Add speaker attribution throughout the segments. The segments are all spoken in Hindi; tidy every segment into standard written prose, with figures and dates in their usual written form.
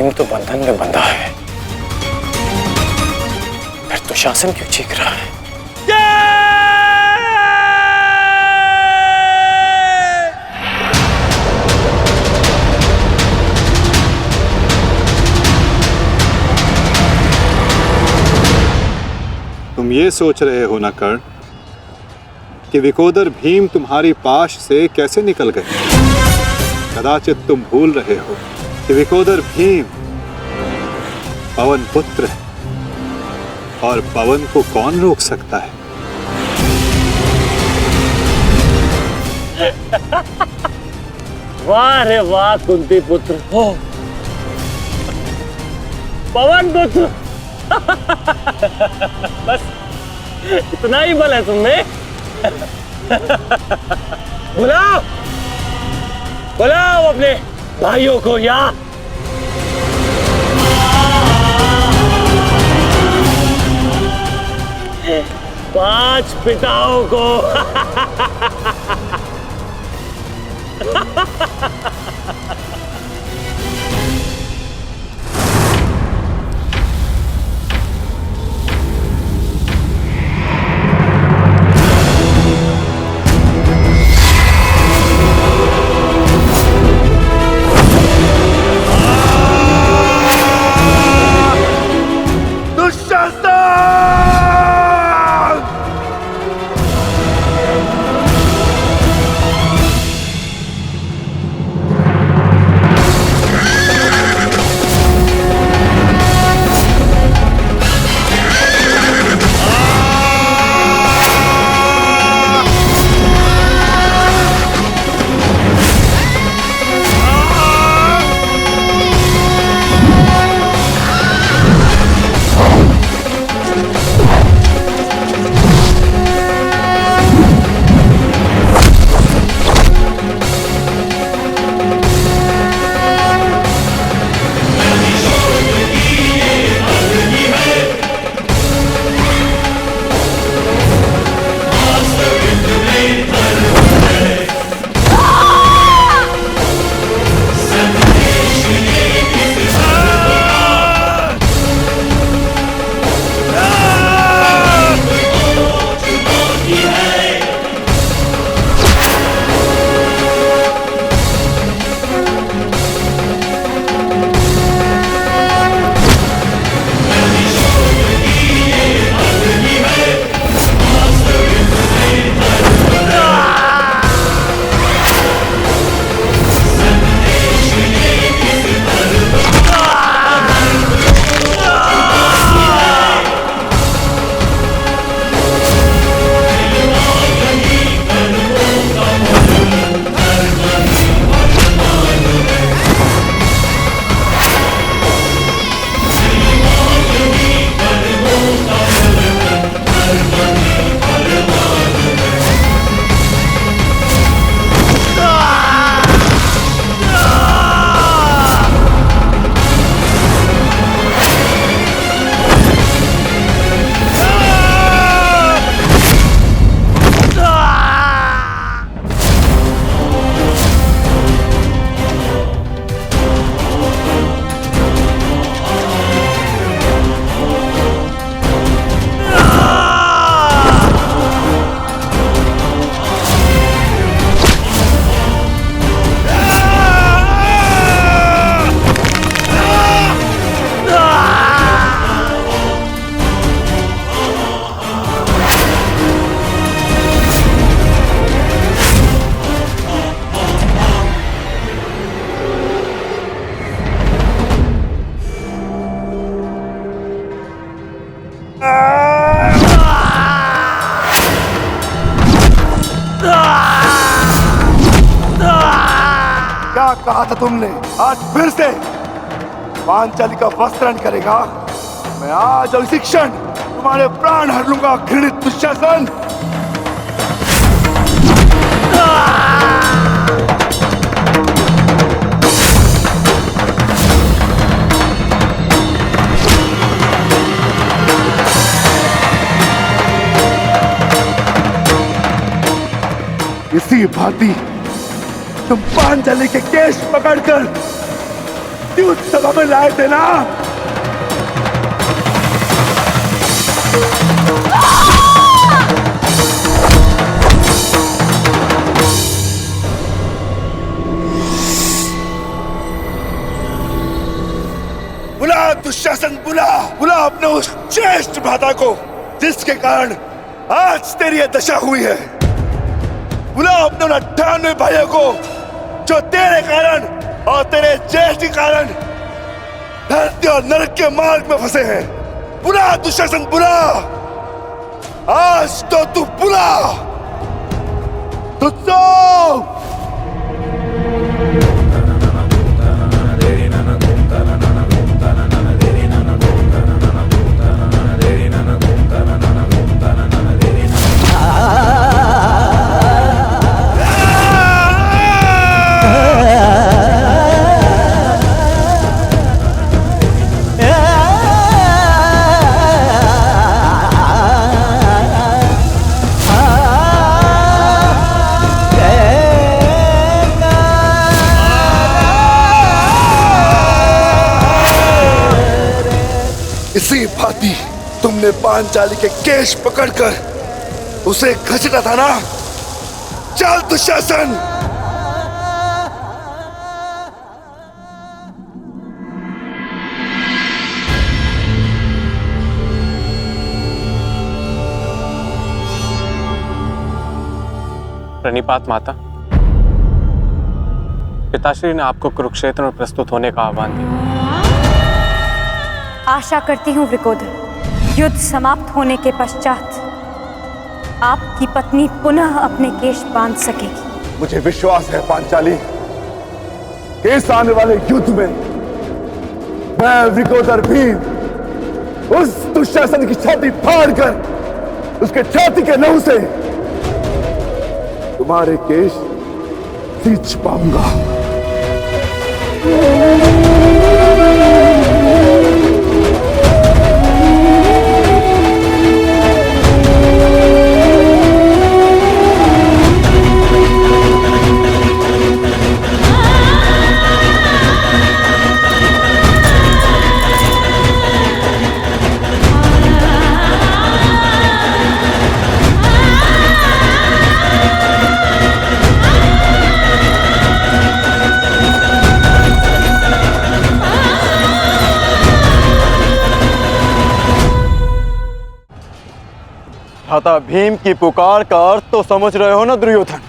Speaker 1: भीम तो बंधन में बंधा है, फिर दुशासन क्यों चीख रहा है?
Speaker 2: तुम ये सोच रहे हो ना कर्ण कि विकोदर भीम तुम्हारी पाश से कैसे निकल गए? कदाचित तुम भूल रहे हो कि विकोदर भीम पवन पुत्र है, और पवन को कौन रोक सकता है?
Speaker 3: वाह रे वाह कुंती पुत्र हो, पवन पुत्र। बस इतना ही बल है तुमने। बुलाओ बुलाओ अपने भाइयों को यहाँ। पांच पिताओं को।
Speaker 4: क्या कहा था तुमने? आज फिर से पांचाली का वस्त्रण करेगा? मैं आज और इसी क्षण तुम्हारे प्राण हर लूंगा घृणित दुशासन। इसी भांति तुम पांचाली के केश पकड़कर द्यूत सभा में लाए थे ना? बुला दुशासन, बुला बुला अपने उस ज्येष्ठ भ्राता को जिसके कारण आज तेरी ये दशा हुई है। बुला अपने उन 98 भाइयों को जो तेरे कारण और तेरे ज्येष्ठ के कारण धरती और नरक के मार्ग में फंसे हैं। बुला दुशासन, बुला, आज तो तू बुला तुझको। इसी भांति तुमने पांचाली के केश पकड़कर उसे घसीटा था ना? चल दुशासन।
Speaker 1: प्रणिपात माता। पिताश्री ने आपको कुरुक्षेत्र में प्रस्तुत होने का आह्वान दिया।
Speaker 5: आशा करती हूँ वृकोदर, युद्ध समाप्त होने के पश्चात आपकी पत्नी पुनः अपने केश बांध सकेगी।
Speaker 4: मुझे विश्वास है पांचाली कि इस आने वाले युद्ध में मैं वृकोदर भीम उस दुशासन की छाती फाड़कर उसके छाती के लहू से तुम्हारे केश सींच पाऊंगा।
Speaker 6: भ्राता भीम की पुकार का अर्थ तो समझ रहे हो ना दुर्योधन?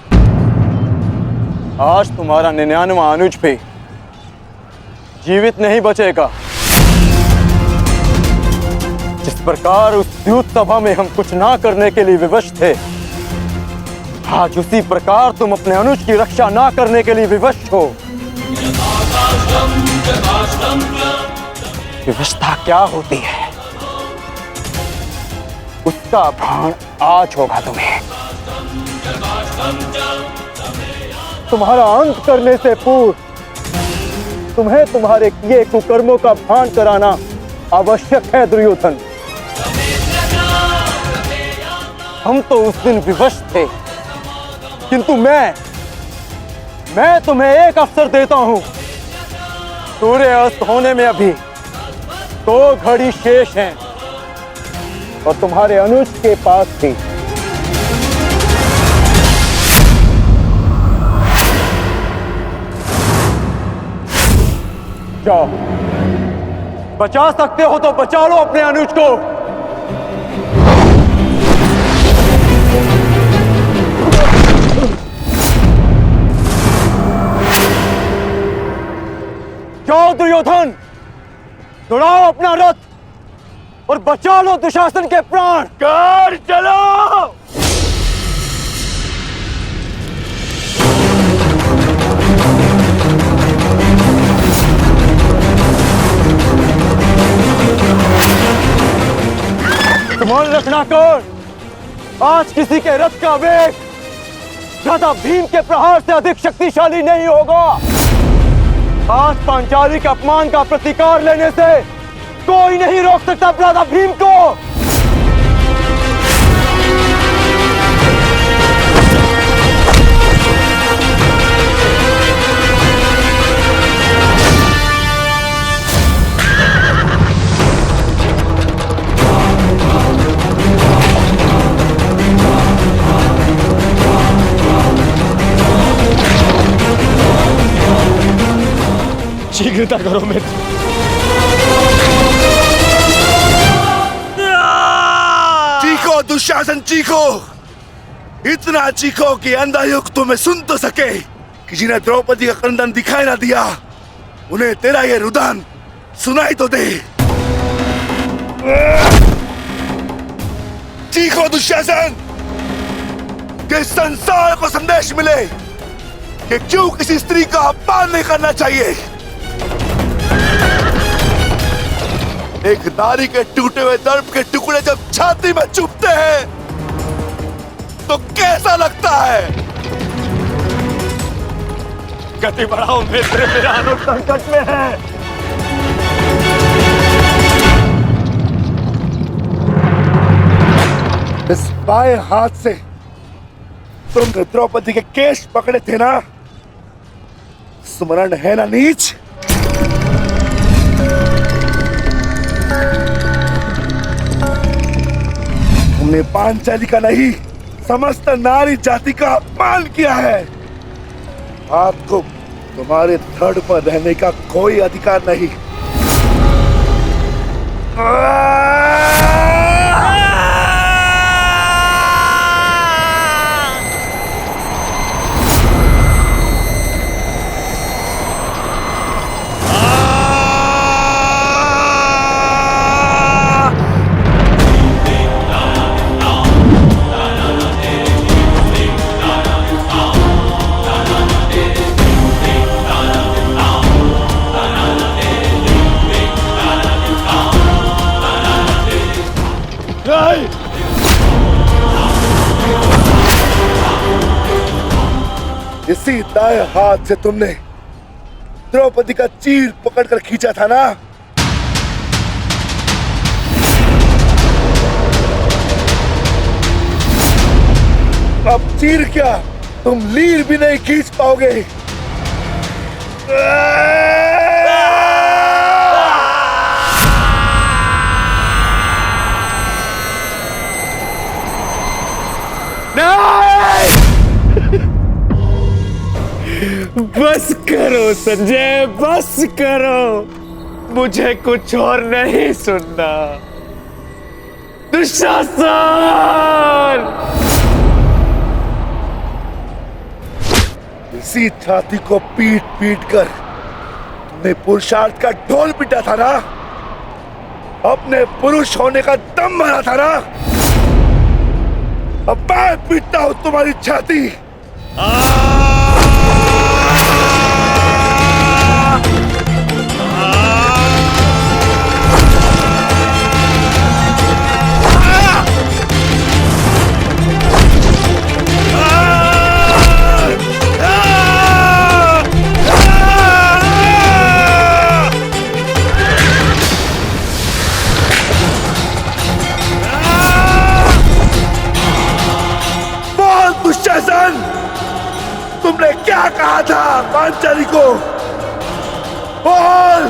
Speaker 6: आज तुम्हारा 99वां अनुज भी जीवित नहीं बचेगा। जिस प्रकार उस द्यूत सभा में हम कुछ ना करने के लिए विवश थे, आज उसी प्रकार तुम अपने अनुज की रक्षा ना करने के लिए विवश हो। विवशता क्या होती है उसका भान आज होगा तुम्हें। तुम्हारा अंत करने से पूर्व तुम्हें तुम्हारे किए कुकर्मों का भान कराना आवश्यक है दुर्योधन। हम तो उस दिन विवश थे, किंतु मैं तुम्हें एक अवसर देता हूं। सूर्य अस्त होने में अभी 2 घड़ी शेष हैं और तुम्हारे अनुज के पास थी। जाओ, बचा सकते हो तो बचा लो अपने अनुज को। जाओ दुर्योधन, दौड़ाओ अपना रथ और बचा लो दुशासन के प्राण।
Speaker 3: कर चलो।
Speaker 6: तुम्हारे रखना कर, आज किसी के रथ का वेग भ्राता भीम के प्रहार से अधिक शक्तिशाली नहीं होगा। आज पांचाली के अपमान का प्रतिकार लेने से कोई नहीं रोक सकता भ्राता भीम को। वीरता करो मित्र।
Speaker 4: चीखो दुशासन चीखो, इतना चीखो कि अंधायुक्त तुम्हें सुन तो सके कि जिन्हें द्रौपदी का क्रंदन दिखाई ना दिया उन्हें तेरा ये रुदन सुनाई तो दे। चीखो दुशासन कि संसार को संदेश मिले कि क्यों किसी स्त्री का अपमान नहीं करना चाहिए। एक नारी के टूटे हुए दर्प के टुकड़े जब छाती में चुभते हैं तो कैसा लगता है?
Speaker 6: गति बढ़ाओ मित्र, मेरा अनुज संकट में है।
Speaker 4: इस बाएं हाथ से तुमने द्रौपदी के केश पकड़े थे ना, स्मरण है ना नीच? तुमने पांचाली का नहीं समस्त नारी जाति का अपमान किया है। आपको तुम्हारे धड़ पर रहने का कोई अधिकार नहीं। इसी दाएं हाथ से तुमने द्रौपदी का चीर पकड़कर खींचा था ना? अब चीर क्या, तुम लीर भी नहीं खींच पाओगे।
Speaker 6: बस करो संजय, बस करो, मुझे कुछ और नहीं सुनना। दुशासन!
Speaker 4: इसी छाती को पीट पीट कर तुमने पुरुषार्थ का ढोल पीटा था ना, अपने पुरुष होने का दम भरा था ना। अब मैं पीटता हूं तुम्हारी छाती। दुशासन, तुमने क्या कहा था पांचाली को? बोल,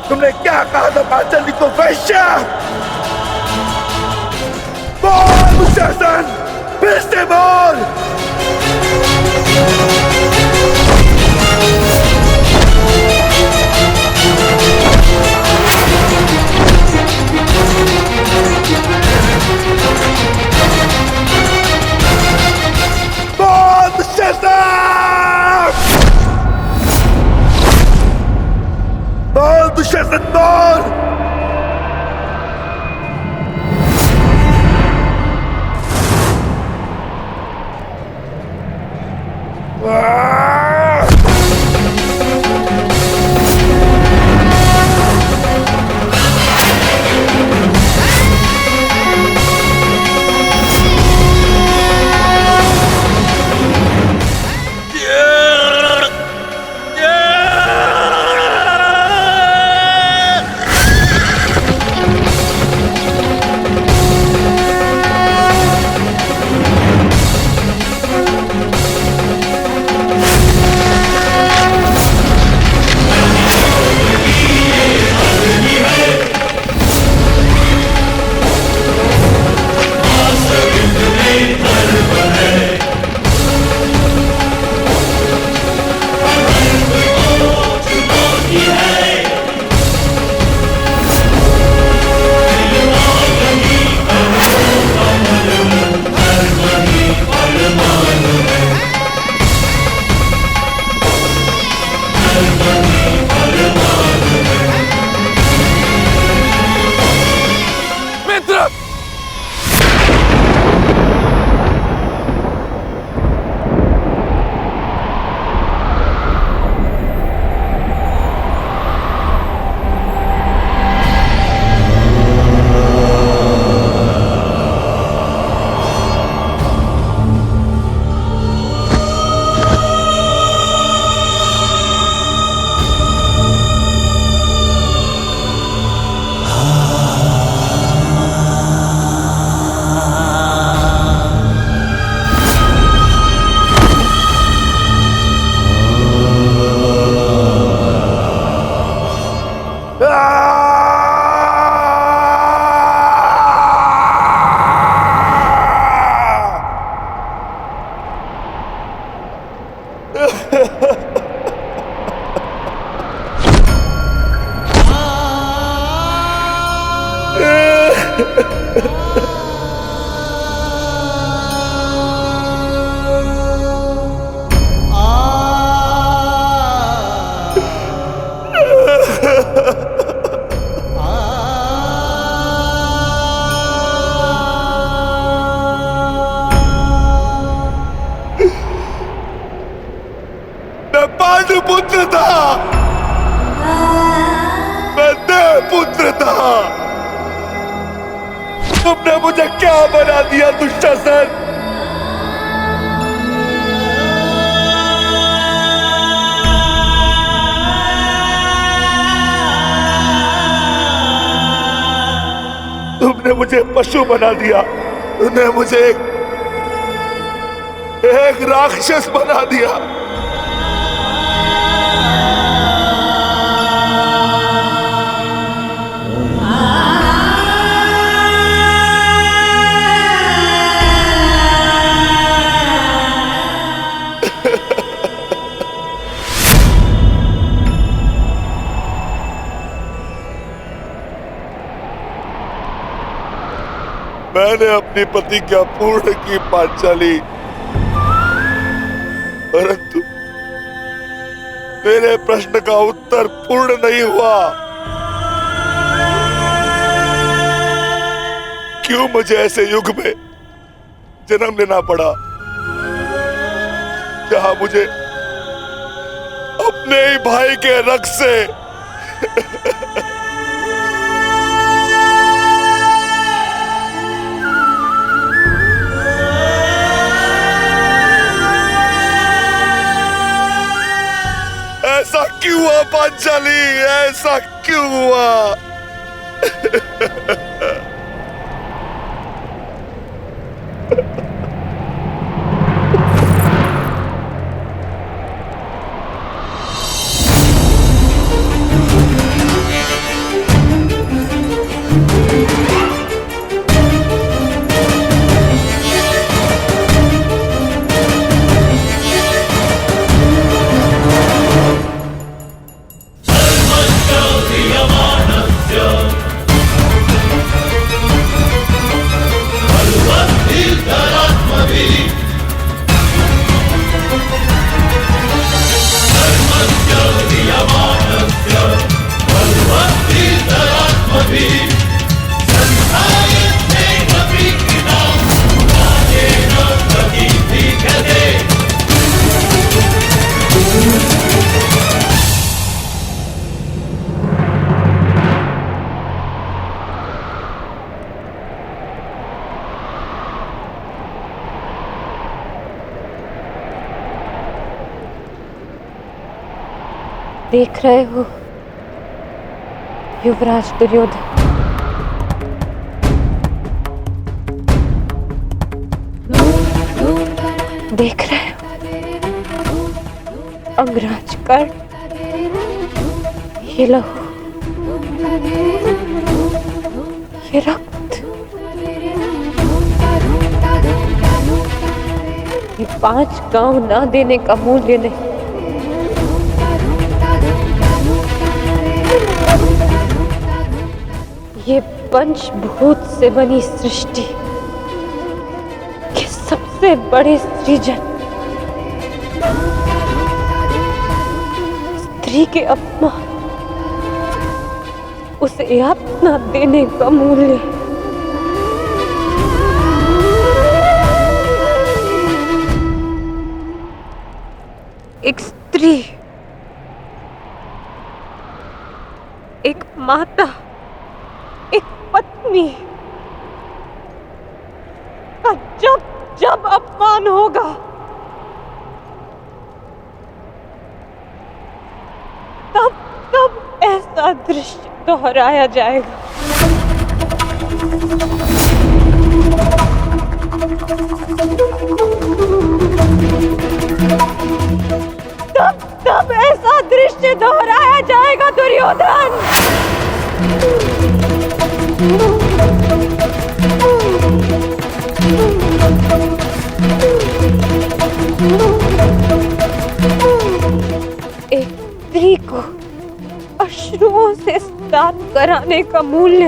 Speaker 4: तुमने क्या कहा था पांचाली को? वैश्या! बोल दुशासन, फिर से बोल। बोल दुशासन, बोल। तुमने मुझे क्या बना दिया दुशासन? तुमने मुझे पशु बना दिया। तुमने मुझे एक राक्षस बना दिया। मैंने अपनी प्रतिज्ञा पूर्ण की पांचाली, परंतु मेरे प्रश्न का उत्तर पूर्ण नहीं हुआ। क्यों मुझे ऐसे युग में जन्म लेना पड़ा जहां मुझे अपने ही भाई के रक्त से ऐसा क्यों हुआ पांचाली? ऐसा क्यों हुआ?
Speaker 7: देख रहे हो युवराज दुर्योधन, देख रहे हो अंगराज कर्ण, ये लहू, ये रक्त, ये 5 गांव ना देने का मूल्य नहीं। ये पंचभूत से बनी सृष्टि के सबसे बड़े सृजन, स्त्री के अपमान, उसे यातना देने का मूल्य। एक स्त्री, एक माता, एक पत्नी का जब जब अपमान होगा, तब तब ऐसा दृश्य दोहराया जाएगा। तब तब ऐसा दृश्य दोहराया जाएगा दुर्योधन। एक स्त्री को अश्रुओं से स्नान कराने का मूल्य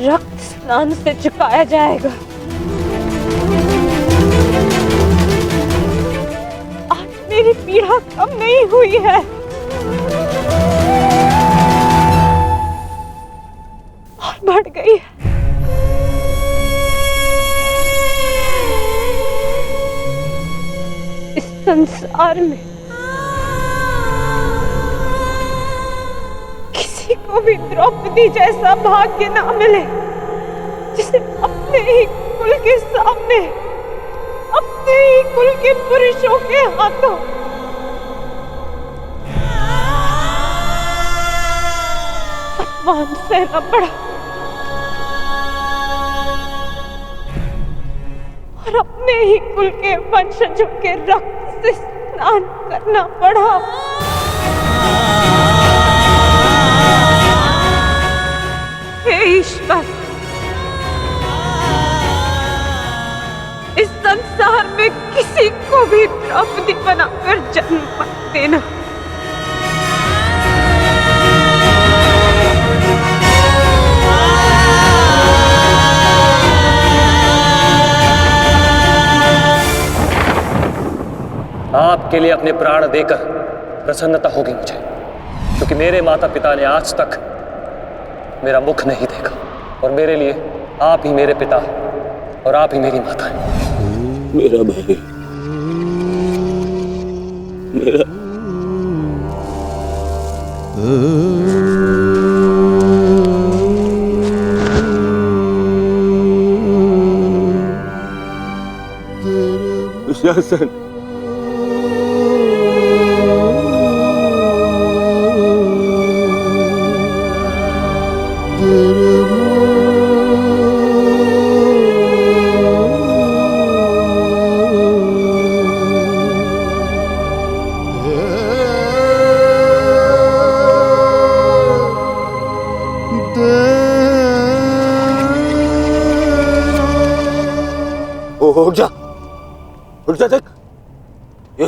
Speaker 7: रक्त स्नान से चुकाया जाएगा। आज मेरी पीड़ा कम नहीं हुई है, और बढ़ गई है। इस संसार में किसी को भी द्रौपदी जैसा भाग्य ना मिले, जिसे अपने ही कुल के सामने, अपने ही कुल के पुरुषों के हाथों अपमान सहना पड़ा और अपने ही कुल के वंशजों के रक्त से स्नान करना पड़ा। हे ईश्वर, इस संसार में किसी को भी द्रौपदी बनाकर जन्म मत देना।
Speaker 8: आपके लिए अपने प्राण देकर प्रसन्नता होगी मुझे, क्योंकि मेरे माता पिता ने आज तक मेरा मुख नहीं देखा और मेरे लिए आप ही मेरे पिता और आप ही मेरी माता हैं।
Speaker 3: मेरा भाई, मेरा दुशासन,
Speaker 6: उठ जा देख,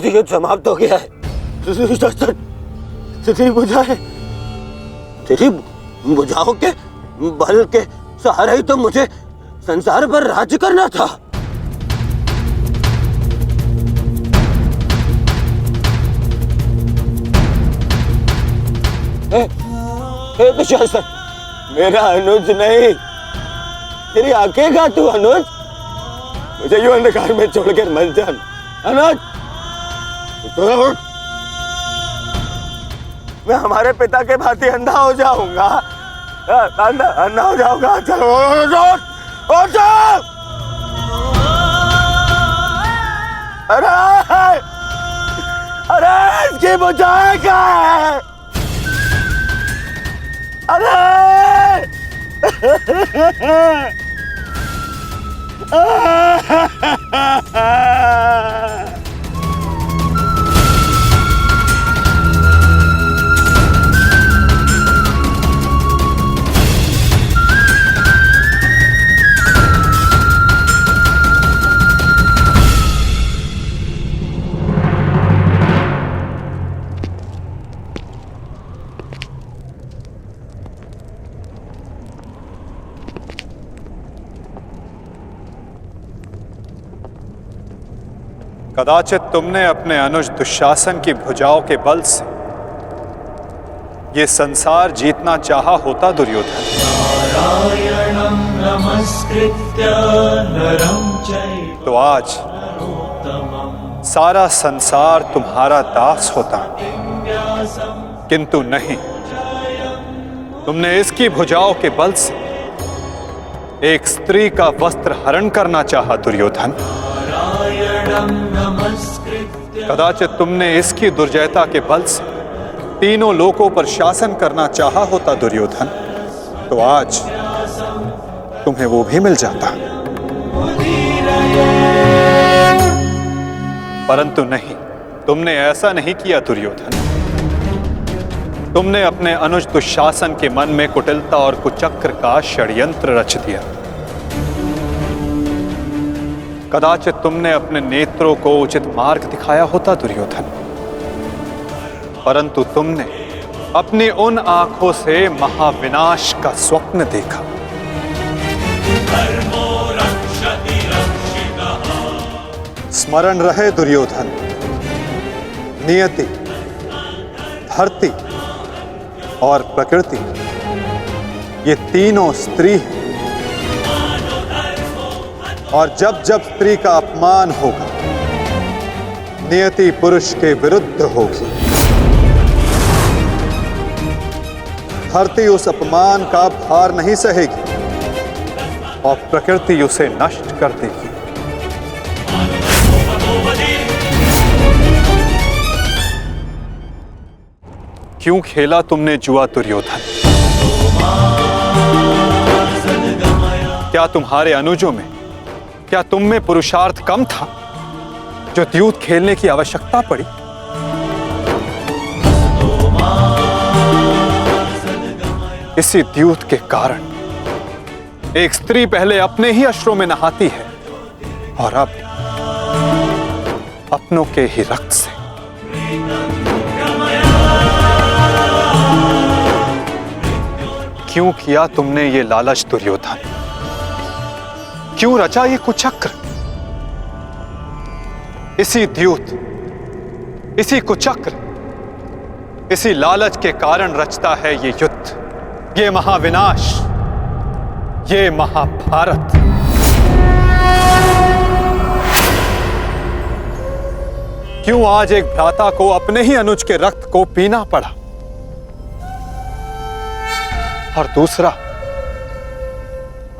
Speaker 6: युद्ध समाप्त हो गया है। तेरी भुजाओं के बल के सहारे ही तो मुझे संसार पर राज्य करना था। दुशासन, मेरा अनुज नहीं, तेरी आंखें का तू अनुज, मुझे यूं अंधकार में छोड़कर मत जा अनुज। मैं हमारे पिता के भांति अंधा हो जाऊंगा, अंधा हो जाऊंगा। चलो अरे इसकी बुझाए क्या है?
Speaker 2: कदाचित तुमने अपने अनुज दुशासन की भुजाओं के बल से ये संसार जीतना चाहा होता दुर्योधन। तो आज सारा संसार तुम्हारा दास होता, किंतु नहीं, तुमने इसकी भुजाओं के बल से एक स्त्री का वस्त्र हरण करना चाहा दुर्योधन। कदाचित तुमने इसकी दुर्जयता के बल से तीनों लोकों पर शासन करना चाहा होता दुर्योधन, तो आज तुम्हें वो भी मिल जाता। परंतु नहीं, तुमने ऐसा नहीं किया दुर्योधन। तुमने अपने अनुज दुशासन के मन में कुटिलता और कुचक्र का षड्यंत्र रच दिया। कदाचित तुमने अपने नेत्रों को उचित मार्ग दिखाया होता दुर्योधन, परंतु तुमने अपनी उन आंखों से महाविनाश का स्वप्न देखा। स्मरण रहे दुर्योधन, नियति, धरती और प्रकृति, ये तीनों स्त्री हैं, और जब जब स्त्री का अपमान होगा, नियति पुरुष के विरुद्ध होगी। धरती उस अपमान का भार नहीं सहेगी और प्रकृति उसे नष्ट कर देगी। क्यों खेला तुमने जुआ दुर्योधन? क्या तुम्हारे अनुजों में, क्या तुम में पुरुषार्थ कम था जो द्यूत खेलने की आवश्यकता पड़ी? इसी द्यूत के कारण एक स्त्री पहले अपने ही अश्रों में नहाती है और अब अपनों के ही रक्त से। क्यों किया तुमने ये लालच दुर्योधन? क्यों रचा ये कुचक्र? इसी द्यूत, इसी कुचक्र, इसी लालच के कारण रचता है ये युद्ध, ये महाविनाश, ये महाभारत। क्यों आज एक भ्राता को अपने ही अनुज के रक्त को पीना पड़ा और दूसरा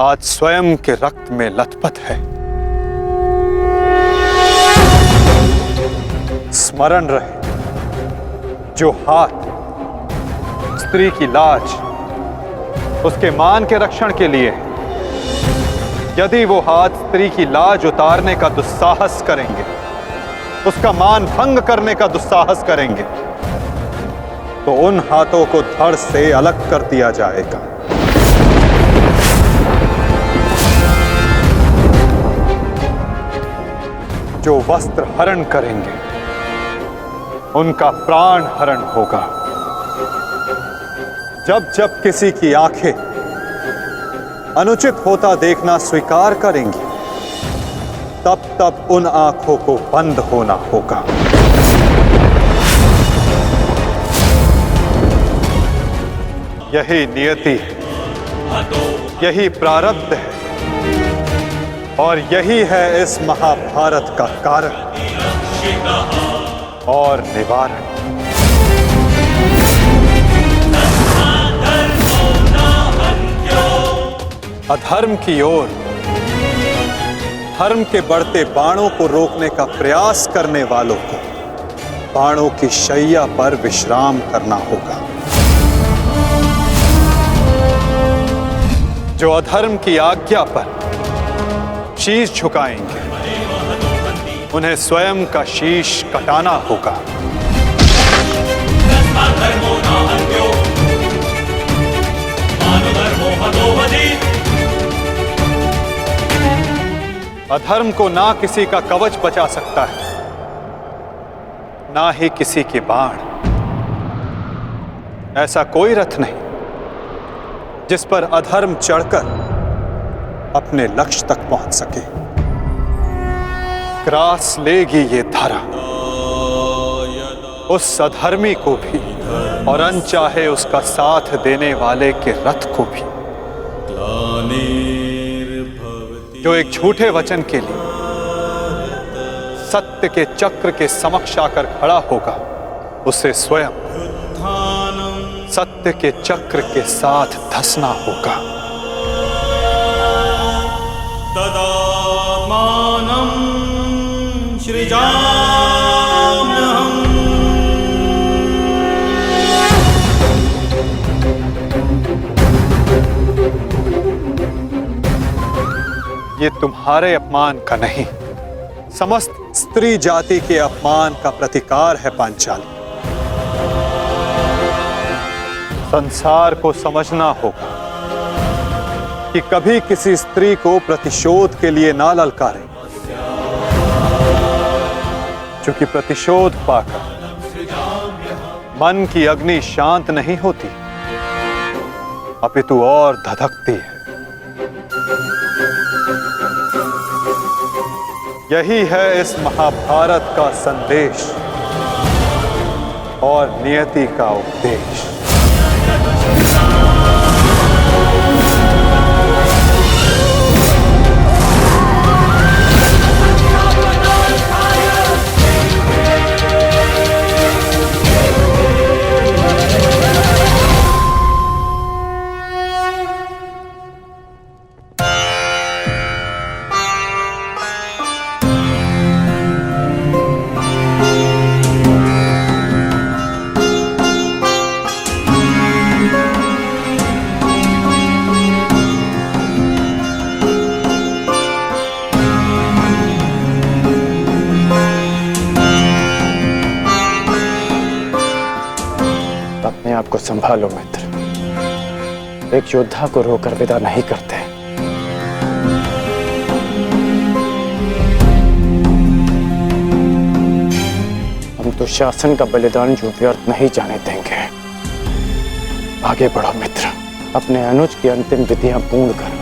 Speaker 2: आज स्वयं के रक्त में लथपथ है? स्मरण रहे, जो हाथ स्त्री की लाज, उसके मान के रक्षण के लिए है, यदि वो हाथ स्त्री की लाज उतारने का दुस्साहस करेंगे, उसका मान भंग करने का दुस्साहस करेंगे, तो उन हाथों को धड़ से अलग कर दिया जाएगा। जो वस्त्र हरण करेंगे, उनका प्राण हरण होगा। जब जब किसी की आंखें अनुचित होता देखना स्वीकार करेंगी, तब तब उन आंखों को बंद होना होगा। यही नियति है, यही प्रारब्ध है और यही है इस महाभारत का कारण और निवारण। अधर्म की ओर धर्म के बढ़ते बाणों को रोकने का प्रयास करने वालों को बाणों की शैया पर विश्राम करना होगा। जो अधर्म की आज्ञा पर शीश झुकाएंगे, उन्हें स्वयं का शीश कटाना होगा। अधर्म को ना किसी का कवच बचा सकता है, ना ही किसी के बाण। ऐसा कोई रथ नहीं जिस पर अधर्म चढ़कर अपने लक्ष्य तक पहुंच सके। ग्रास लेगी ये धरा उस अधर्मी को भी और अनचाहे उसका साथ देने वाले के रथ को भी। जो एक झूठे वचन के लिए सत्य के चक्र के समक्ष आकर खड़ा होगा, उसे स्वयं सत्य के चक्र के साथ धंसना होगा।
Speaker 3: तदात्मानं सृजाम्यहम्।
Speaker 2: ये तुम्हारे अपमान का नहीं, समस्त स्त्री जाति के अपमान का प्रतिकार है पांचाली। संसार को समझना होगा कि कभी किसी स्त्री को प्रतिशोध के लिए ना ललकारें, क्योंकि प्रतिशोध पाकर मन की अग्नि शांत नहीं होती, अपितु और धधकती है। यही है इस महाभारत का संदेश और नियति का उपदेश।
Speaker 1: संभालो मित्र, एक योद्धा को रोकर विदा नहीं करते। हम तो शासन का बलिदान जो व्यर्थ नहीं जाने देंगे। आगे बढ़ो मित्र, अपने अनुज की अंतिम विधियां पूर्ण करो।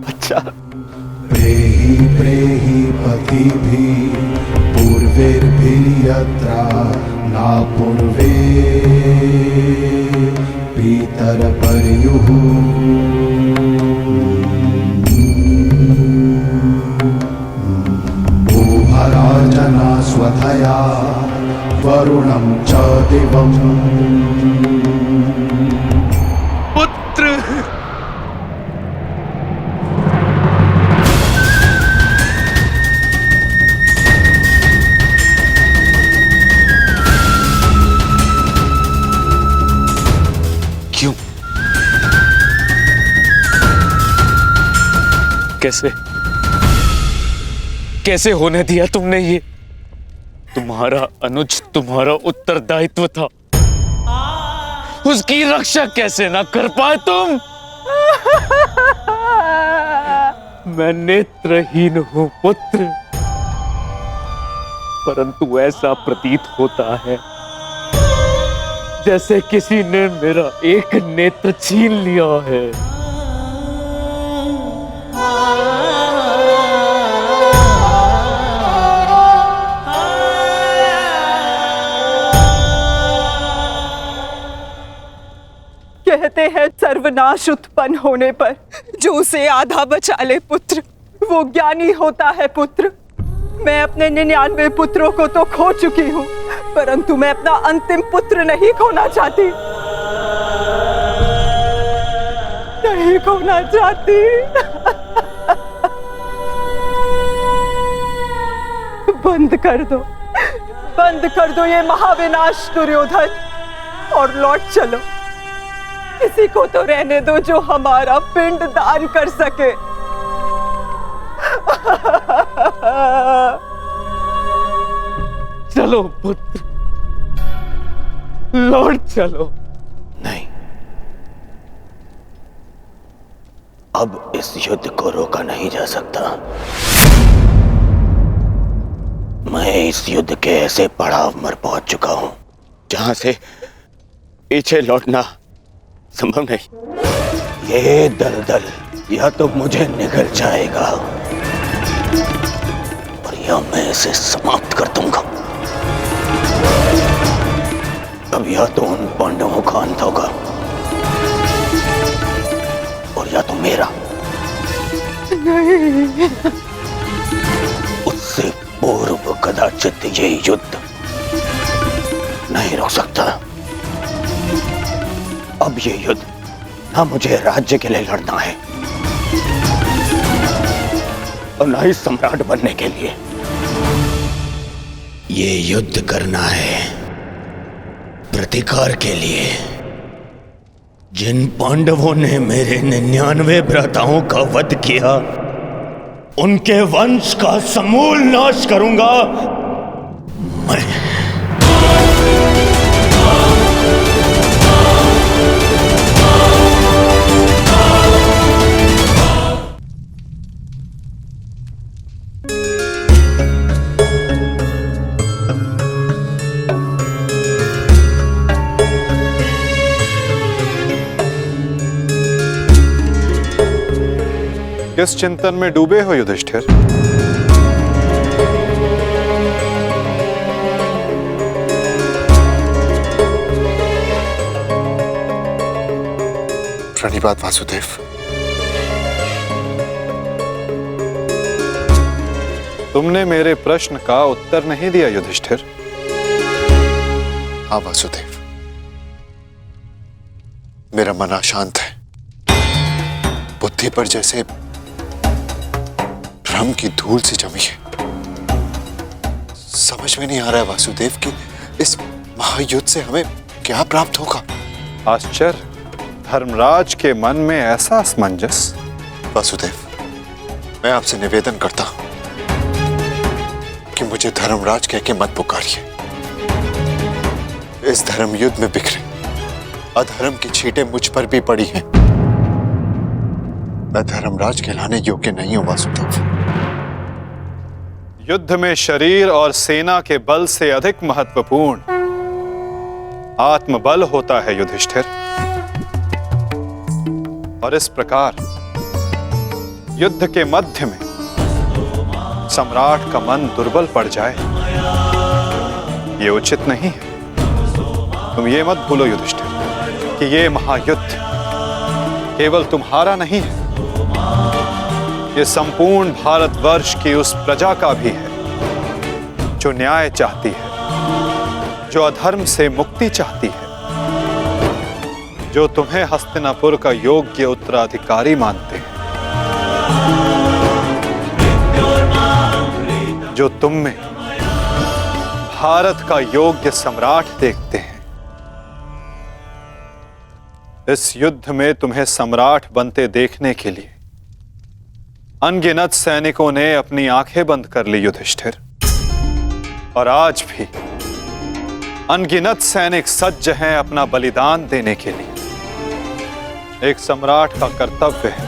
Speaker 6: अच्छा,
Speaker 9: प्रेहि प्रेहि पतिभिः पूर्वैर्भिः यत्रा न पूर्वे पितरपर्युः उभराजना स्वधया वरुणं च दिवम्।
Speaker 6: पुत्र कैसे कैसे होने दिया तुमने ये? तुम्हारा अनुज तुम्हारा उत्तरदायित्व था, उसकी रक्षा कैसे ना कर पाए तुम? मैं नेत्रहीन हूं पुत्र, परंतु ऐसा प्रतीत होता है जैसे किसी ने मेरा एक नेत्र छीन लिया है।
Speaker 7: कहते हैं सर्वनाश उत्पन्न होने पर जो उसे आधा बचा ले पुत्र, वो ज्ञानी होता है पुत्र। मैं अपने 99 पुत्रों को तो खो चुकी हूँ, परंतु मैं अपना अंतिम पुत्र नहीं खोना चाहती, नहीं खोना चाहती। बंद कर दो ये महाविनाश दुर्योधन, और लौट चलो। किसी को तो रहने दो जो हमारा पिंड दान कर सके।
Speaker 6: चलो पुत्र, लौट चलो।
Speaker 10: नहीं, अब इस युद्ध को रोका नहीं जा सकता। मैं इस युद्ध के ऐसे पड़ाव पर पहुंच चुका हूं जहां से पीछे लौटना संभव नहीं। ये दलदल या तो मुझे निगल जाएगा और या मैं इसे समाप्त कर दूंगा। अब या तो उन पांडवों का अंत होगा और या तो मेरा।
Speaker 7: नहीं।
Speaker 10: उससे पूर्व कदाचित ये युद्ध नहीं रुक सकता। अब ये युद्ध ना मुझे राज्य के लिए लड़ना है और ना ही सम्राट बनने के लिए। ये युद्ध करना है प्रतिकार के लिए। जिन पांडवों ने मेरे 99 भ्राताओं का वध किया, उनके वंश का समूल नाश करूंगा मैं।
Speaker 2: किस चिंतन में डूबे हो युधिष्ठिर?
Speaker 11: प्रणिपात वासुदेव।
Speaker 2: तुमने मेरे प्रश्न का उत्तर नहीं दिया युधिष्ठिर।
Speaker 11: हाँ वासुदेव, मेरा मन अशांत है। बुद्धि पर जैसे भ्रम की धूल सी जमी है। समझ में नहीं आ रहा है वासुदेव कि इस महायुद्ध से हमें क्या प्राप्त होगा।
Speaker 2: आश्चर्य, धर्मराज के मन में ऐसा असमंजस।
Speaker 11: वासुदेव, मैं आपसे निवेदन करता हूं कि मुझे धर्मराज कह के मत पुकारिए। इस धर्म युद्ध में बिखरे अधर्म की छींटें मुझ पर भी पड़ी हैं। मैं धर्मराज कहलाने योग्य नहीं हूं वासुदेव।
Speaker 2: युद्ध में शरीर और सेना के बल से अधिक महत्वपूर्ण आत्मबल होता है युधिष्ठिर। और इस प्रकार युद्ध के मध्य में सम्राट का मन दुर्बल पड़ जाए, ये उचित नहीं है। तुम ये मत भूलो युधिष्ठिर कि ये महायुद्ध केवल तुम्हारा नहीं है, ये संपूर्ण भारतवर्ष की उस प्रजा का भी है जो न्याय चाहती है, जो अधर्म से मुक्ति चाहती है, जो तुम्हें हस्तिनापुर का योग्य उत्तराधिकारी मानते हैं, जो तुम में भारत का योग्य सम्राट देखते हैं। इस युद्ध में तुम्हें सम्राट बनते देखने के लिए अनगिनत सैनिकों ने अपनी आंखें बंद कर ली युधिष्ठिर। और आज भी अनगिनत सैनिक सज्ज हैं अपना बलिदान देने के लिए। एक सम्राट का कर्तव्य है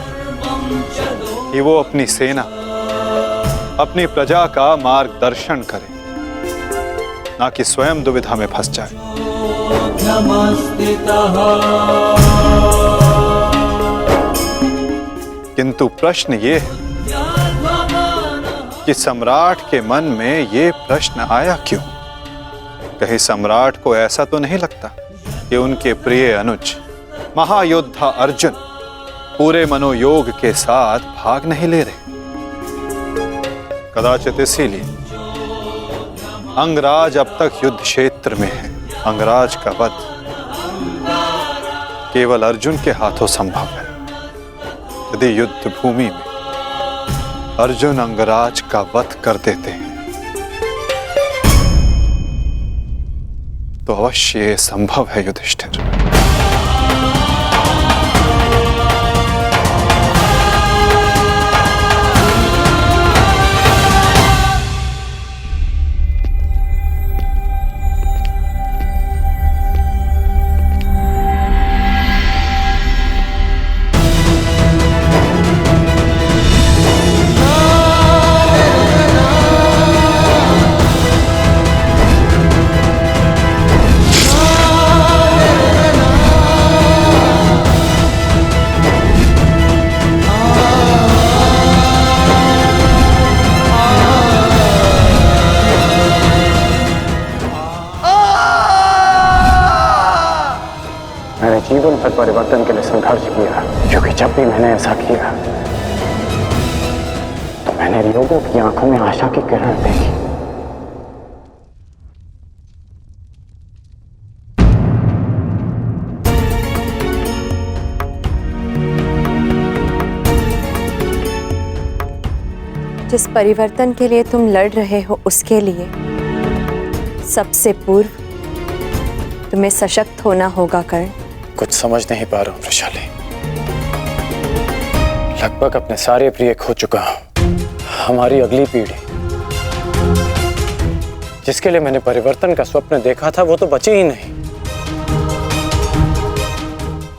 Speaker 2: कि वो अपनी सेना, अपनी प्रजा का मार्गदर्शन करे, ना कि स्वयं दुविधा में फंस जाए। किंतु प्रश्न ये है कि सम्राट के मन में ये प्रश्न आया क्यों? कहीं सम्राट को ऐसा तो नहीं लगता कि उनके प्रिय अनुज महायोद्धा अर्जुन पूरे मनोयोग के साथ भाग नहीं ले रहे? कदाचित इसीलिए अंगराज अब तक युद्ध क्षेत्र में है। अंगराज का वध केवल अर्जुन के हाथों संभव है। यदि युद्ध भूमि में अर्जुन अंगराज का वध कर देते हैं तो अवश्य ये संभव है युधिष्ठिर।
Speaker 1: जीवन भर परिवर्तन के लिए संघर्ष किया, क्योंकि जब भी मैंने ऐसा किया तो मैंने लोगों की आंखों में आशा की किरण देखी।
Speaker 5: जिस परिवर्तन के लिए तुम लड़ रहे हो उसके लिए सबसे पूर्व तुम्हें सशक्त होना होगा कर्ण।
Speaker 1: कुछ समझ नहीं पा रहा हूं वृषाली। लगभग अपने सारे प्रिय खो चुका हूं। हमारी अगली पीढ़ी जिसके लिए मैंने परिवर्तन का स्वप्न देखा था वो तो बची ही नहीं।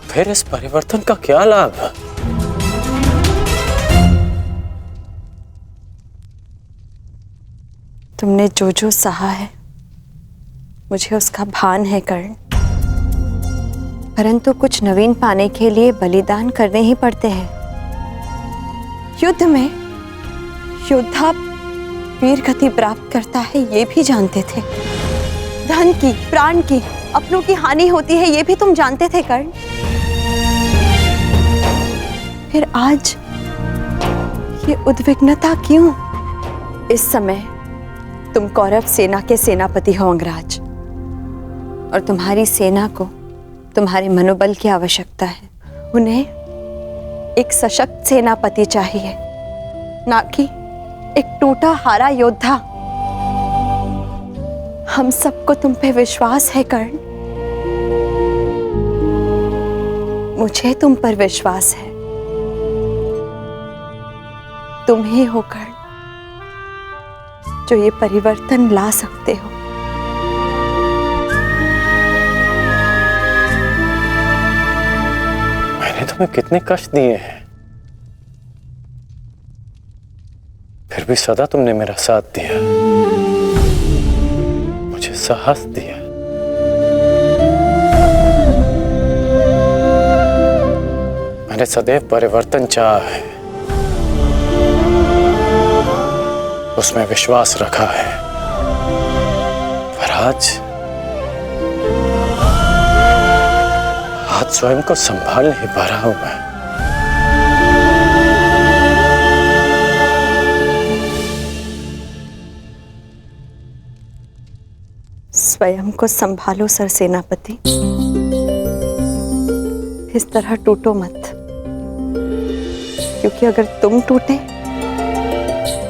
Speaker 1: फिर इस परिवर्तन का क्या लाभ?
Speaker 5: तुमने जो जो सहा है मुझे उसका भान है कर्ण, परंतु कुछ नवीन पाने के लिए बलिदान करने ही पड़ते हैं। युद्ध में योद्धा वीर गति प्राप्त करता है ये भी जानते थे। धन की, प्राण की, अपनों की हानि होती है ये भी तुम जानते थे कर्ण। फिर आज ये उद्विग्नता क्यों? इस समय तुम कौरव सेना के सेनापति हो अंगराज, और तुम्हारी सेना को तुम्हारे मनोबल की आवश्यकता है। उन्हें एक सशक्त सेनापति चाहिए, ना कि एक टूटा हारा योद्धा। हम सबको तुम पे विश्वास है कर्ण, मुझे तुम पर विश्वास है। तुम ही हो कर्ण जो ये परिवर्तन ला सकते हो।
Speaker 1: मैंने तुम्हें कितने कष्ट दिए हैं, फिर भी सदा तुमने मेरा साथ दिया, मुझे साहस दिया। मैंने सदैव परिवर्तन चाहा है, उसमें विश्वास रखा है, पर आज स्वयं को संभाल नहीं पा रहा हूं मैं।
Speaker 5: स्वयं को संभालो सर सेनापति, इस तरह टूटो मत, क्योंकि अगर तुम टूटे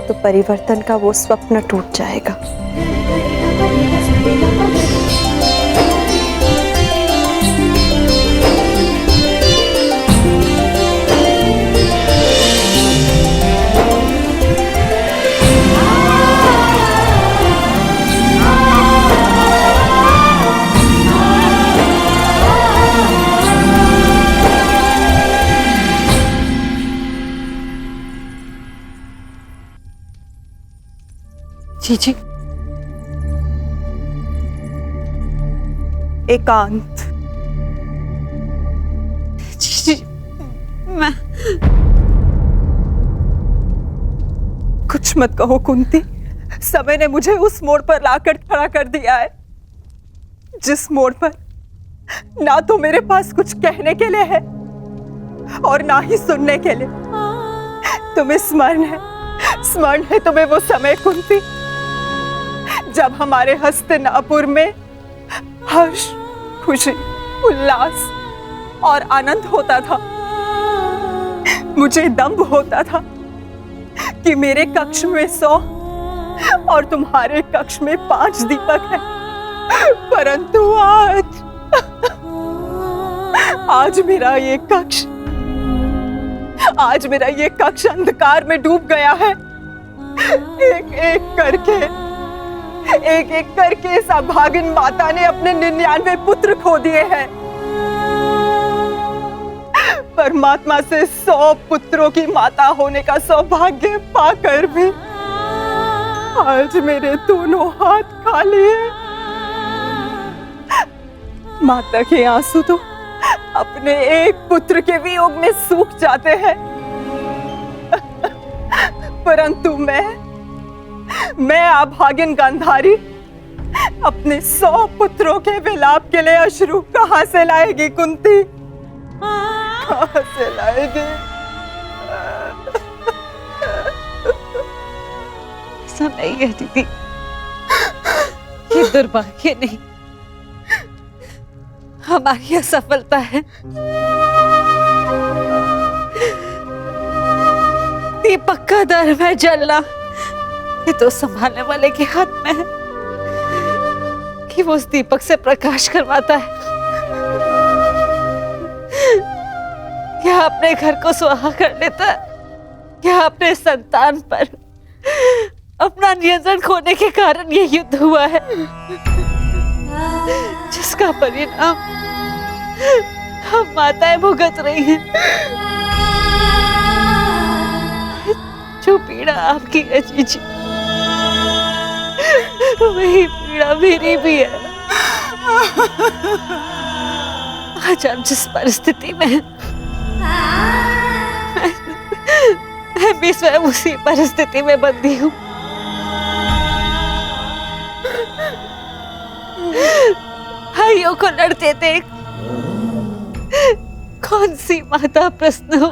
Speaker 5: तो परिवर्तन का वो स्वप्न टूट जाएगा।
Speaker 7: जी एकांत। जी मैं कुछ मत कहो कुंती, समय ने मुझे उस मोड़ पर लाकर खड़ा कर दिया है जिस मोड़ पर ना तो मेरे पास कुछ कहने के लिए है और ना ही सुनने के लिए। तुम्हें स्मरण है तुम्हें वो समय कुंती जब हमारे हस्तिनापुर में हर्ष, खुशी, उल्लास और आनंद होता था। मुझे दंभ होता था कि मेरे कक्ष में 100 और तुम्हारे कक्ष में 5 दीपक हैं, परंतु आज मेरा ये कक्ष अंधकार में डूब गया है। एक एक करके इस अभागिन माता ने अपने 99 पुत्र खो दिए हैं। परमात्मा से 100 पुत्रों की माता होने का सौभाग्य पाकर भी आज मेरे दोनों हाथ खाली हैं। माता के आंसू तो अपने एक पुत्र के वियोग में सूख जाते हैं, परंतु मैं अभागिन गांधारी अपने 100 पुत्रों के विलाप के लिए अश्रु कहां से लाएगी कुंती? कहां से लाएगी?
Speaker 12: ऐसा नहीं है दीदी, ये दुर्भाग्य नहीं, हमारी असफलता है। दीपक का दर में जलना ये तो संभालने वाले के हाथ में है कि वो उस दीपक से प्रकाश करवाता है या अपने घर को सुहा कर लेता है या अपने संतान पर अपना नियंत्रण खोने के कारण ये युद्ध हुआ है, जिसका परिणाम हम माताएं भुगत रही हैं। जो पीड़ा आपकी है जीजी, वही पीड़ा मेरी भी है। आज हम जिस परिस्थिति में हैं, मैं भी स्वयं उसी परिस्थिति में बंदी हूँ। भाइयों को लड़ते देख कौन सी माता प्रश्न हो।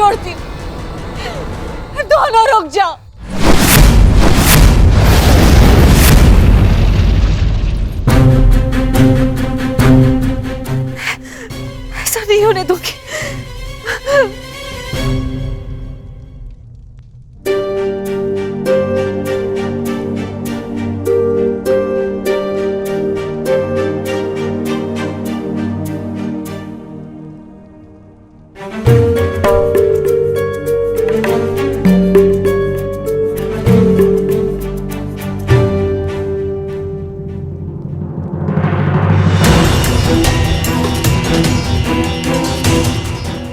Speaker 12: छोड़ती हूँ। दोनों रुक जाओ। ऐसा नहीं होने दूंगी।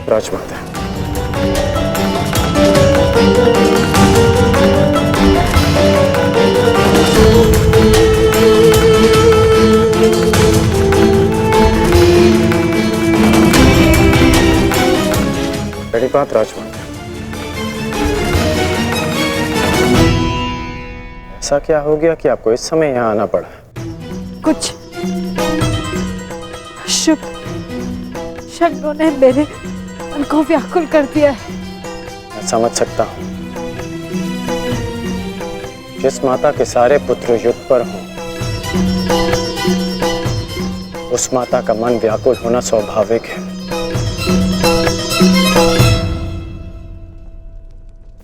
Speaker 1: राजमाता, बड़ी बात राजमाता, ऐसा क्या हो गया कि आपको इस समय यहाँ आना पड़ा?
Speaker 12: कुछ शुभ शब्दों ने मेरे मन को व्याकुल कर दिया है।
Speaker 1: मैं समझ सकता हूँ। जिस माता के सारे पुत्र युद्ध पर हों, उस माता का मन व्याकुल होना स्वाभाविक है।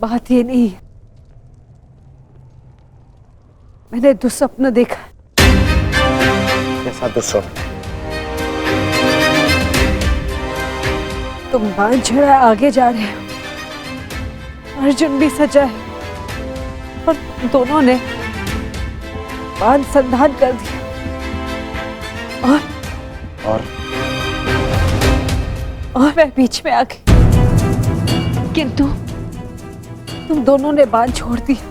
Speaker 12: बात ये नहीं है, मैंने दुस्वप्न देखा।
Speaker 1: कैसा दुस्वप्न?
Speaker 12: तुम बांध छड़ा आगे जा रहे हो, अर्जुन भी सजा है, और दोनों ने बांध संधान कर दिया। और मैं बीच में आ गई, किंतु तुम दोनों ने बांध छोड़ दिया।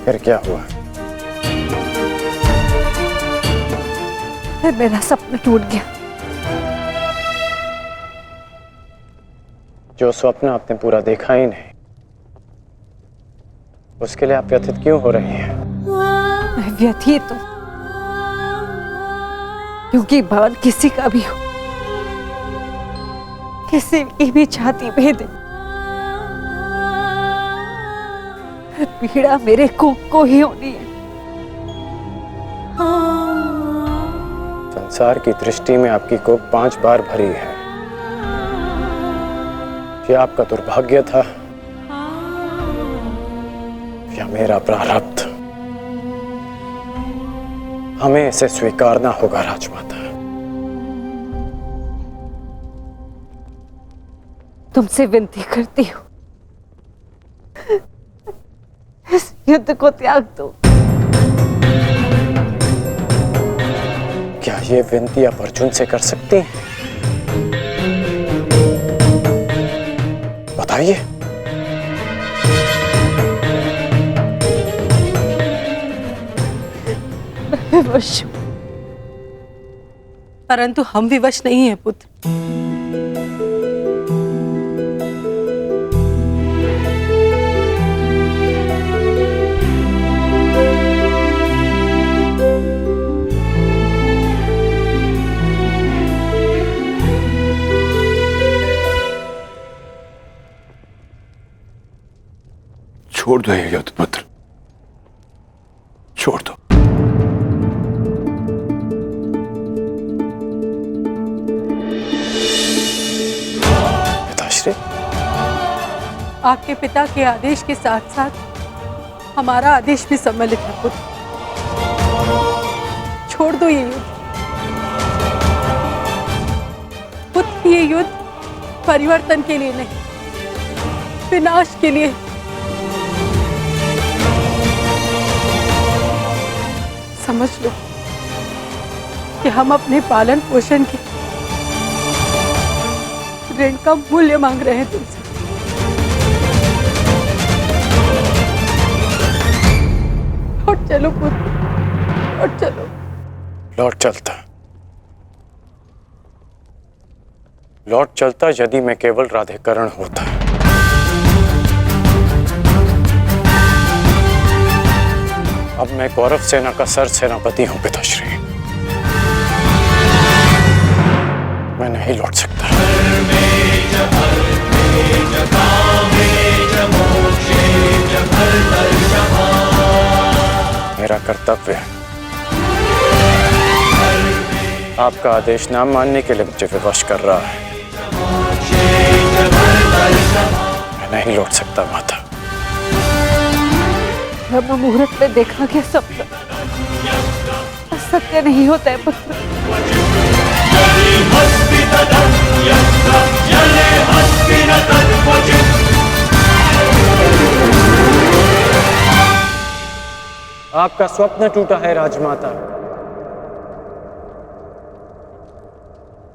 Speaker 1: फिर क्या हुआ?
Speaker 12: फिर मेरा सपना टूट गया।
Speaker 1: जो स्वप्न आपने पूरा देखा ही नहीं, उसके लिए आप व्यथित क्यों हो रही हैं?
Speaker 12: मैं व्यथित हूं क्योंकि बाण किसी का भी हो, किसी की भी छाती भेदे, पीड़ा मेरे को ही होनी है।
Speaker 1: संसार की दृष्टि में आपकी कोख 5 बार भरी है। ये आपका दुर्भाग्य था या मेरा प्रारब्ध? हमें इसे स्वीकारना होगा राजमाता।
Speaker 12: तुमसे विनती करती हूँ, इस युद्ध को त्याग दो।
Speaker 1: क्या ये विनती आप अर्जुन से कर सकती हैं? बताइए।
Speaker 12: मैं विवश हूं।
Speaker 13: परंतु हम विवश नहीं हैं पुत्र।
Speaker 11: छोड़ दो ये युद्ध पुत्र, छोड़ दो।
Speaker 1: पिताश्री,
Speaker 13: आपके पिता के आदेश के साथ साथ हमारा आदेश भी सम्मिलित है पुत्र। छोड़ दो ये युद्ध पुत्र। ये युद्ध परिवर्तन के लिए नहीं, विनाश के लिए। समझ लो कि हम अपने पालन पोषण के ऋण का मूल्य मांग रहे हैं तुमसे। लौट चलो पुत्र, लौट चलो।
Speaker 1: लौट चलता यदि मैं केवल राधेकरण होता। अब मैं कौरव सेना का सर सेनापति हूं पिताश्री। मैं नहीं लौट सकता। कर्तव्य है। आपका आदेश ना मानने के लिए मुझे विवश कर रहा है। मैं नहीं लौट सकता माता।
Speaker 12: ब्रह्म मुहूर्त में देखा गया सपना सत्य नहीं होता है पुत्र।
Speaker 1: आपका स्वप्न टूटा है राजमाता,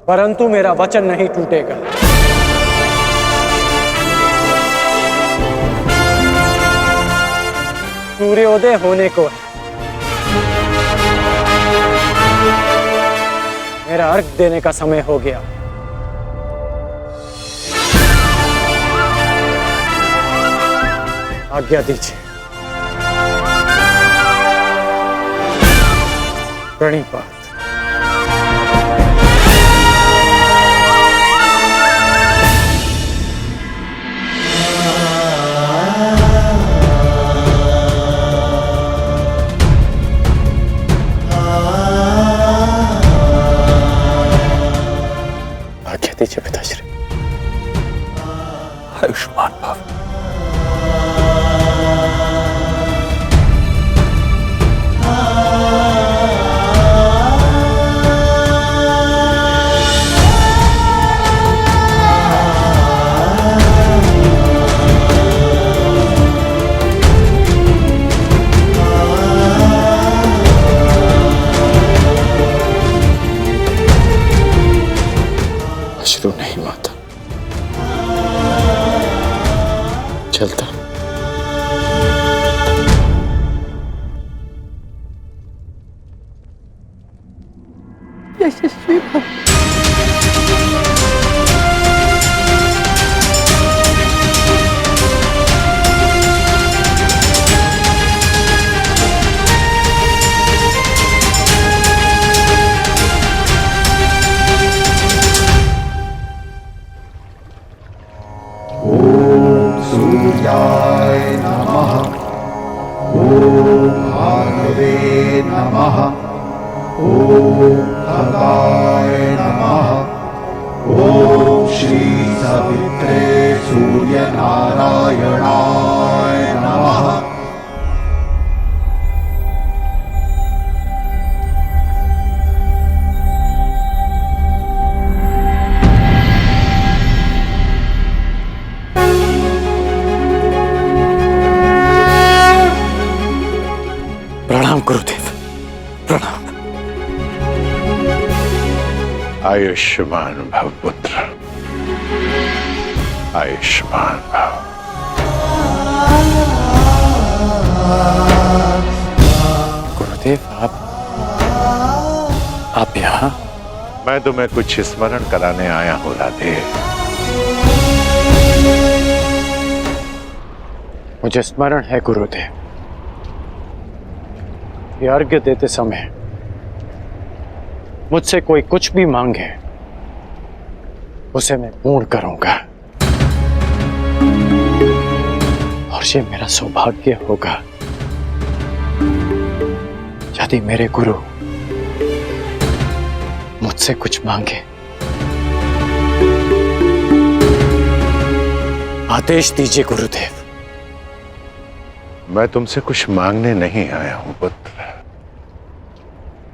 Speaker 1: परंतु मेरा वचन नहीं टूटेगा। सूर्योदय होने को है। मेरा अर्घ देने का समय हो गया। आज्ञा दीजिए। प्रणिपात। आज्ञा दीजिए पिताश्री।
Speaker 10: आयुष्मान भव।
Speaker 1: अश्रु नहीं माता, चलता।
Speaker 13: यशस्वी भव।
Speaker 9: सूर्याय नमः। ॐ भार्गवे नमः। ॐ खगाय नमः। ॐ श्री सवित्रे सूर्यनारायणाय नमः।
Speaker 1: प्रणाम गुरुदेव, प्रणाम।
Speaker 11: आयुष्मान भव पुत्र, आयुष्मान भव।
Speaker 1: गुरुदेव आप यहाँ?
Speaker 11: मैं तुम्हें कुछ स्मरण कराने आया हूँ राधे।
Speaker 1: मुझे स्मरण है गुरुदेव। ये अर्घ्य देते समय मुझसे कोई कुछ भी मांगे उसे मैं पूर्ण करूंगा, और ये मेरा सौभाग्य होगा यदि मेरे गुरु मुझसे कुछ मांगे। आदेश दीजिए गुरुदेव।
Speaker 11: मैं तुमसे कुछ मांगने नहीं आया हूं पुत्र,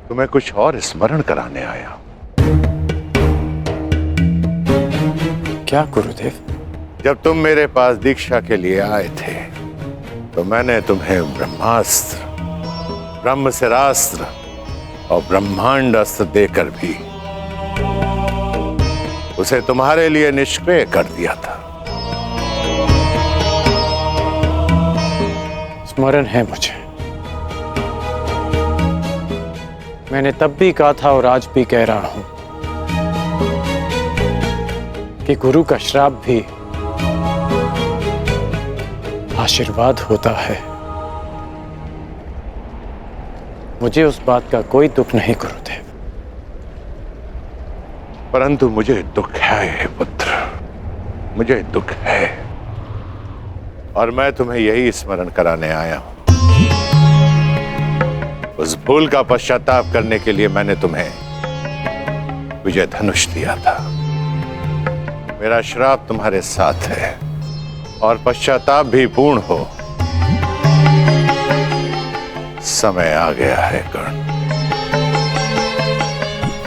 Speaker 11: तुम्हें कुछ और स्मरण कराने आया हूं।
Speaker 1: क्या गुरुदेव?
Speaker 11: जब तुम मेरे पास दीक्षा के लिए आए थे तो मैंने तुम्हें ब्रह्मास्त्र, ब्रह्मशिरास्त्र और ब्रह्मांड अस्त्र देकर भी उसे तुम्हारे लिए निष्क्रिय कर दिया था।
Speaker 1: स्मरण है मुझे। मैंने तब भी कहा था और आज भी कह रहा हूं कि गुरु का श्राप भी आशीर्वाद होता है। मुझे उस बात का कोई दुख नहीं गुरुदेव।
Speaker 11: परंतु मुझे दुख है पुत्र, मुझे दुख है, और मैं तुम्हें यही स्मरण कराने आया हूं उस भूल का पश्चाताप करने के लिए मैंने तुम्हें विजय धनुष दिया था। मेरा श्राप तुम्हारे साथ है और पश्चाताप भी पूर्ण हो। समय आ गया है कर्ण,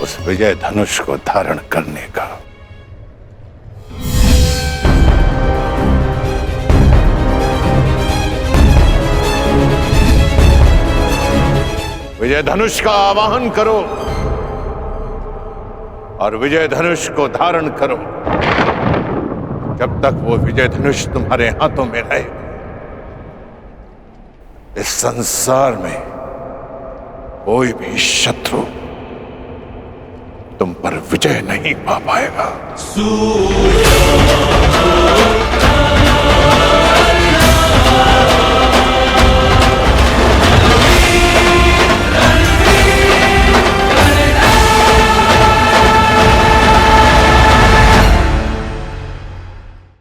Speaker 11: उस विजय धनुष को धारण करने का। विजय धनुष का आवाहन करो और विजय धनुष को धारण करो। जब तक वो विजय धनुष तुम्हारे हाथों में रहे, इस संसार में कोई भी शत्रु तुम पर विजय नहीं पा पाएगा।